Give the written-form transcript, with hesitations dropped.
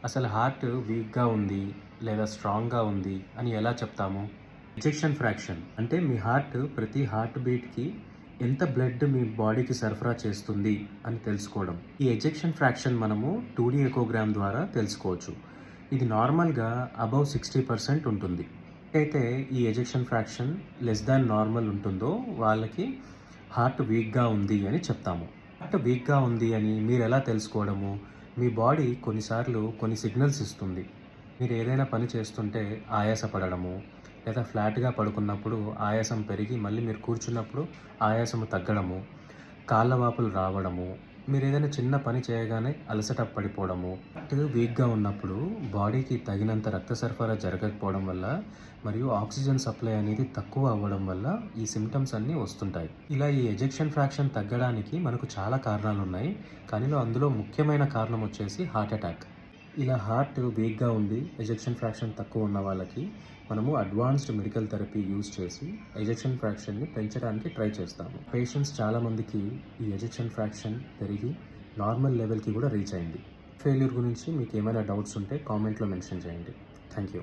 అసలు హార్ట్ వీక్‌గా ఉంది లేదా స్ట్రాంగ్‌గా ఉంది అని ఎలా చెప్తాము? ఎజెక్షన్ ఫ్రాక్షన్ అంటే మీ హార్ట్ ప్రతి హార్ట్ బీట్‌కి ఎంత బ్లడ్ మీ బాడీకి సరఫరా చేస్తుంది అని తెలుసుకోవడం. ఈ ఎజెక్షన్ ఫ్రాక్షన్ మనము 2D ఎకోగ్రామ్ ద్వారా తెలుసుకోవచ్చు. ఇది నార్మల్‌గా అబవ్ 60% ఉంటుంది. అయితే ఈ ejection fraction less than normal ఉంటుందో వాళ్ళకి హార్ట్ వీక్‌గా ఉంది అని చెప్తాము. హార్ట్ వీక్‌గా ఉంది అని మీరెలా తెలుసుకోవడము? మీ బాడీ కొన్నిసార్లు కొన్ని సిగ్నల్స్ ఇస్తుంది. మీరు ఏదైనా పని చేస్తుంటే ఆయాసపడడము, లేదా ఫ్లాట్‌గా పడుకున్నప్పుడు ఆయాసం పెరిగి మళ్ళీ మీరు కూర్చున్నప్పుడు ఆయాసము తగ్గడము, కాళ్ళ వాపులు రావడము, మీరేదైనా చిన్న పని చేయగానే అలసట పడిపోవడము. హార్ట్ వీక్‌గా ఉన్నప్పుడు బాడీకి తగినంత రక్త సరఫరా జరగకపోవడం వల్ల మరియు ఆక్సిజన్ సప్లై అనేది తక్కువ అవ్వడం వల్ల ఈ సిమ్టమ్స్ అన్నీ వస్తుంటాయి. ఇలా ఈ ఎజెక్షన్ ఫ్రాక్షన్ తగ్గడానికి మనకు చాలా కారణాలున్నాయి. కానీ అందులో ముఖ్యమైన కారణం వచ్చేసి హార్ట్ అటాక్. ఇలా హార్ట్ వీక్‌గా ఉండి ఎజెక్షన్ ఫ్రాక్షన్ తక్కువ ఉన్న వాళ్ళకి మనము అడ్వాన్స్డ్ మెడికల్ థెరపీ యూజ్ చేసి ఎజెక్షన్ ఫ్రాక్షన్‌ని పెంచడానికి ట్రై చేస్తాము. పేషెంట్స్ చాలామందికి ఈ ఎజెక్షన్ ఫ్రాక్షన్ పెరిగి నార్మల్ లెవెల్‌కి కూడా రీచ్ అయింది. ఫెయిల్యూర్ గురించి మీకు ఏమైనా డౌట్స్ ఉంటే కామెంట్‌లో మెన్షన్ చేయండి. Thank you.